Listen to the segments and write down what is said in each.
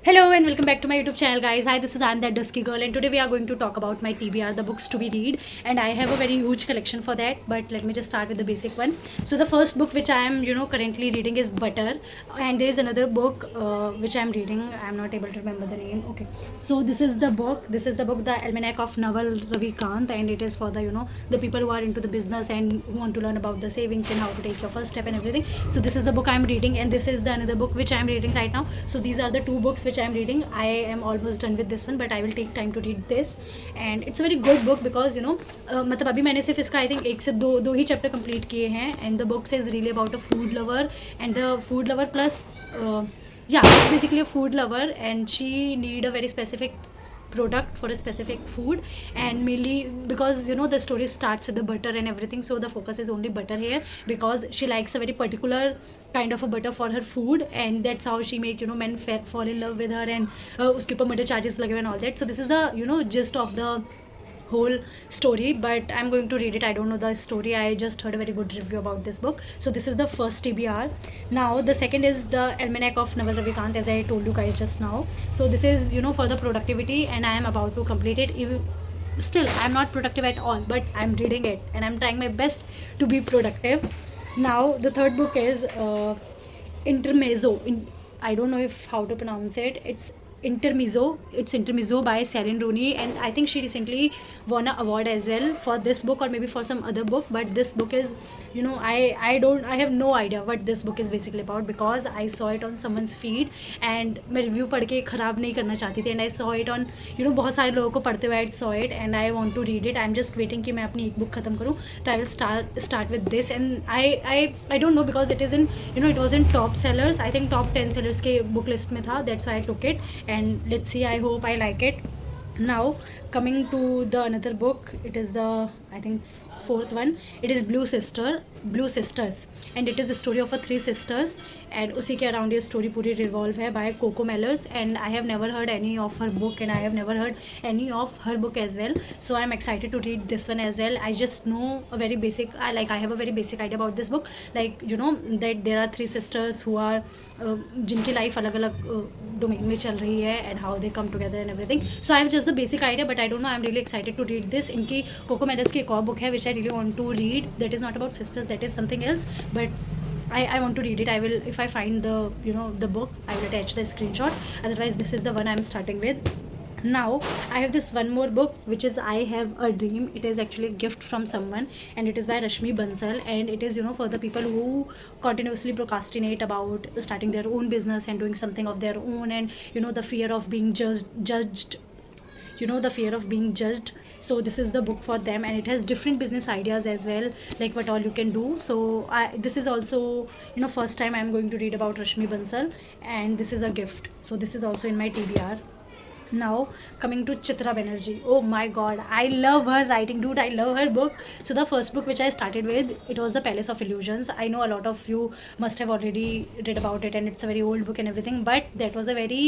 Hello and welcome back to my YouTube channel, guys. Hi, this is I'm that dusky girl, and today we are going to talk about my TBR, the books to be read, and I have a very huge collection for that. But let me just start with the basic one. So the first book which I am, currently reading is Butter, and there is another book which I am reading. I am not able to remember the name. Okay, so this is the book. This is the book, The Almanac of Naval Ravikant, and it is for the people who are into the business and who want to learn about the savings and how to take your first step and everything. So this is the book I am reading, and this is the another book which I am reading right now. So these are the two books which I am reading. I am almost done with this one, but I will take time to read this, and it's a very good book because मतलब अभी मैंने सिर्फ इसका I think एक से दो ही chapter complete किए हैं, and the book is really about a food lover, and the food lover plus yeah, it's basically a food lover, and she need a very specific product for a specific food, and mainly because the story starts with the butter and everything, so the focus is only butter here because she likes a very particular kind of a butter for her food, and that's how she make men fall in love with her, and uske upar murder charges lage and all that. So this is the gist of the whole story, but I'm going to read it. I don't know the story, I just heard a very good review about this book. So this is the first TBR. Now the second is the Almanac of Naval Ravikant, as I told you guys just now. So this is for the productivity, and I am about to complete it. Still I'm not productive at all, but I'm reading it and I'm trying my best to be productive. Now the third book is Intermezzo. I don't know if how to pronounce it. It's Intermezzo by Celine Rooney, and I think she recently won an award as well for this book, or maybe for some other book. But this book is, I have no idea what this book is basically about, because I saw it on someone's feed, and मैं review पढ़ के ख़राब नहीं करना चाहती थी, and I saw it on बहुत सारे लोगों को पढ़ते हुए I saw it, and I want to read it. I'm just waiting कि मैं अपनी एक book ख़त्म करूँ, तो I will start with this. And I don't know, because it is in it was in top sellers, I think top 10 sellers के book list में था, that's why I took it, and let's see, I hope I like it. Now coming to the another book, it is the I think fourth one. It is Blue Sisters, and it is a story of a three sisters, and उसी के around ये story पूरी revolve है by Coco Mellors, and I have never heard any of her book, and I have never heard any of her book as well. So I'm excited to read this one as well. I just know a very basic, I have a very basic idea about this book, like that there are three sisters who are जिनकी life अलग अलग domain में चल रही है, and how they come together and everything. So I have just the basic idea, but I don't know, I am really excited to read this. इनकी Coco Mellors की एक और बुक है which I really want to read, that is not about sisters, that is something else, but I want to read it. I will, if I find the book, I will attach the screenshot. Otherwise this is the one I'm starting with. Now I have this one more book which is I Have a Dream. It is actually a gift from someone, and it is by Rashmi Bansal, and it is for the people who continuously procrastinate about starting their own business and doing something of their own, and the fear of being judged, the fear of being judged. So this is the book for them, and it has different business ideas as well, like what all you can do. So this is also first time I'm going to read about Rashmi Bansal, and this is a gift. So this is also in my TBR. Now coming to Chitra Banerjee, oh my god, I love her writing, dude. I love her book. So the first book which I started with, it was The Palace of Illusions. I know a lot of you must have already read about it, and it's a very old book and everything, but that was a very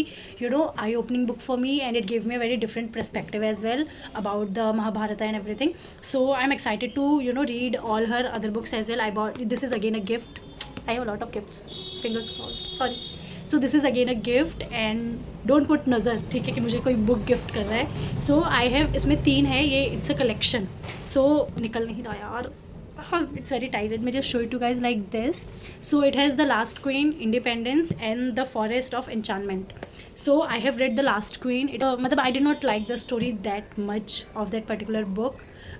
eye-opening book for me, and it gave me a very different perspective as well about the Mahabharata and everything. So I'm excited to read all her other books as well. I bought, this is again a gift. I have a lot of gifts, fingers crossed, sorry. So this is again a gift, and don't put नज़र, ठीक है, कि मुझे कोई book gift कर रहा है. सो I have, इसमें 3 है, ये इट्स अ कलेक्शन. सो निकल नहीं रहा यार, it's very tight. Let me just show it to you guys like this. So it has The Last Queen, Independence, and The Forest of Enchantment. So I have read The Last Queen. मतलब I did not like the story that much of that particular book,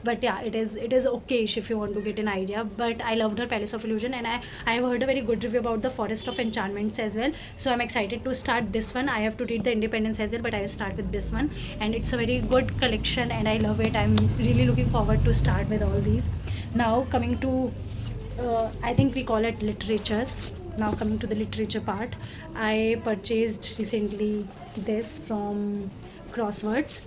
but yeah, it is okay if you want to get an idea. But I loved her Palace of Illusion, and I have heard a very good review about The Forest of Enchantments as well. So I'm excited to start this one. I have to read The Independence as well, but I will start with this one, and it's a very good collection, and I love it. I'm really looking forward to start with all these. Now coming to I think we call it literature. Now coming to the literature part, I purchased recently this from Crosswords.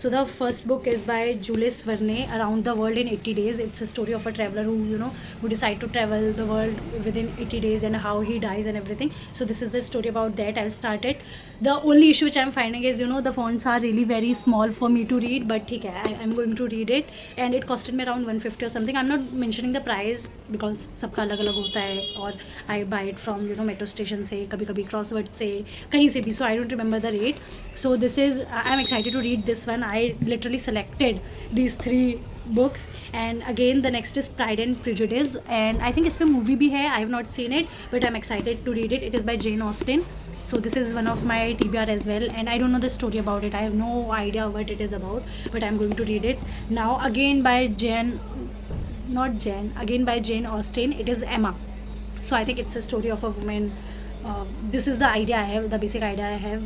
So the first book is by Jules Verne, Around the World in 80 Days. It's a story of a traveler who decide to travel the world within 80 days, and how he dies and everything. So this is the story about that. I'll start it. The only issue which I'm finding is the fonts are really very small for me to read, but ठीक है, I'm going to read it, and it costed me around 150 or something. I'm not mentioning the price because सबका अलग अलग होता है, और I buy it from metro station से, कभी कभी क्रॉसवर्ड से, कहीं से भी. So I don't remember the rate. So this is, I am excited to read this one. I literally selected these 3 books. And again the next is Pride and Prejudice, and I think इसमें movie भी है. I have not seen it, but I'm excited to read it. It is by Jane Austen. So this is one of my TBR as well, and I don't know the story about it. I have no idea what it is about, but I'm going to read it now. Again by Jane Austen. It is Emma. So I think it's a story of a woman. This is the idea I have, the basic idea I have.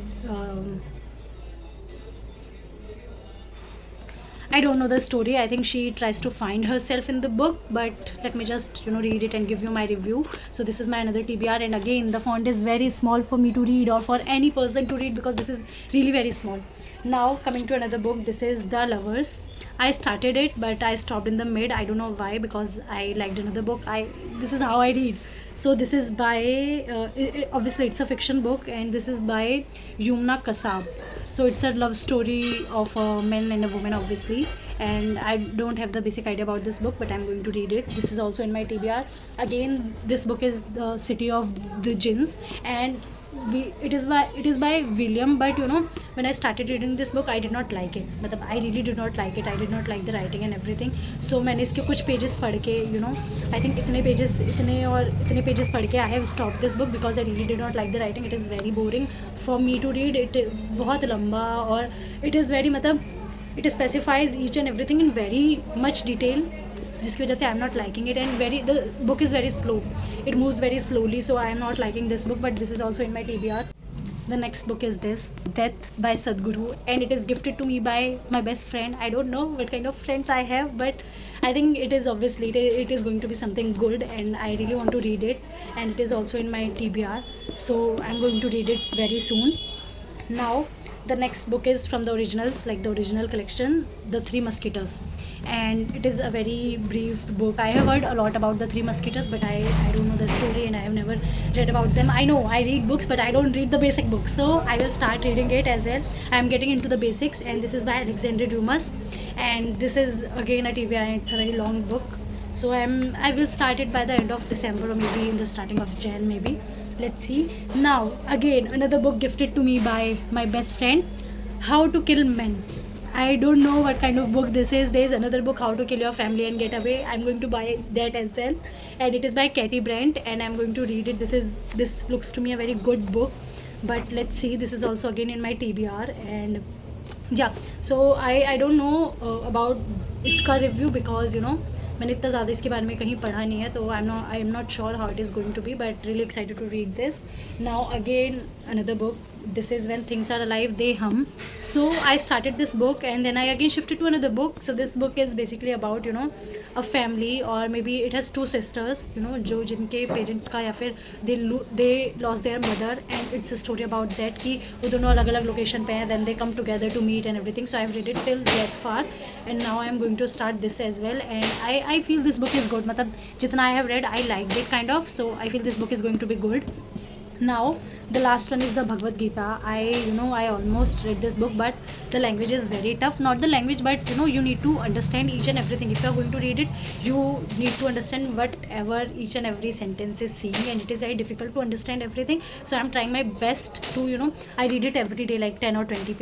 I don't know the story. I think she tries to find herself in the book, but let me just read it and give you my review. So this is my another TBR, and again the font is very small for me to read, or for any person to read, because this is really very small. Now coming to another book, this is The Lovers. I started it, but I stopped in the mid. I don't know why, because I liked another book. This is how I read. So this is by obviously it's a fiction book, and this is by Yumna Kasab. So it's a love story of a man and a woman, obviously, and I don't have the basic idea about this book, but I'm going to read it. This is also in my TBR. Again, this book is The City of the Jinns, and it is by William. But when I started reading this book, I did not like it. मतलब I really did not like it. I did not like the writing and everything. So मैंने इसके कुछ pages पढ़ के I think इतने pages पढ़ के I have stopped this book, because I really did not like the writing. It is very boring for me to read it. बहुत लंबा, और it is very मतलब it specifies each and everything in very much detail, जिसकी वजह से आई am not liking it. And the book is very slow. It moves very slowly. So I am not liking this book, but this is also in my TBR. The next book is this, Death by Sadhguru, and it is gifted to me by my best friend. I don't know what kind of friends I have, but I think it is obviously it is going to be something good, and I really want to read it, and it is also in my TBR. So I'm going to read it very soon. Now the next book is from the originals, like the original collection, The Three Musketeers, and it is a very brief book. I have heard a lot about the Three Musketeers, but I don't know the story, and I have never read about them. I know I read books, but I don't read the basic books, so I will start reading it as well. I am getting into the basics, and this is by Alexander Dumas, and this is again a TBR, and it's a very long book. So I will start it by the end of December, or maybe in the starting of Jan, maybe. Let's see. Now again another book gifted to me by my best friend, How to Kill Men. I don't know what kind of book this is. There is another book, How to Kill Your Family and Get Away. I'm going to buy that as well, and it is by Katie Brandt, and I'm going to read it. This looks to me a very good book, but let's see. This is also again in my TBR, and yeah. So I don't know about इसका review, because मैंने इतना ज़्यादा इसके बारे में कहीं पढ़ा नहीं है, तो I am not sure how it is going to be, but really excited to read this. Now again another book, this is When Things Are Alive They Hum. So I started this book, and then I again shifted to another book. So this book is basically about a family, or maybe it has 2 sisters, जो जिनके parents का, या फिर they lost their mother, and it's a story about that कि वो दोनों अलग अलग लोकेशन पे हैं, then they come together to meet and everything. So I've read it till that far, and now I'm going to start this as well, and I feel this book is good. मतलब जितना I have read, I liked it kind of, so I feel this book is going to be good. Now the last one is the Bhagavad Gita. I almost read this book, but the language is very tough. Not the language, but you need to understand each and everything. If you are going to read it, you need to understand whatever each and every sentence is saying, and it is very difficult to understand everything. So I'm trying my best to I read it every day, like 10 or 20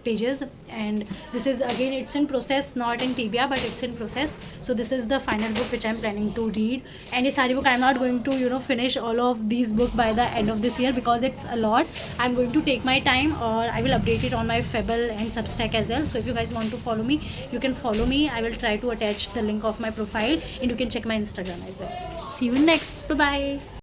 pages, and this is again, it's in process, not in TBR, but it's in process. So this is the final book which I'm planning to read, and this book I'm not going to finish all of these books by the end of this year, because it's a lot. I'm going to take my time, or I will update it on my Fable and Substack as well. So if you guys want to follow me, you can follow me. I will try to attach the link of my profile, and you can check my Instagram as well. See you next. Bye bye.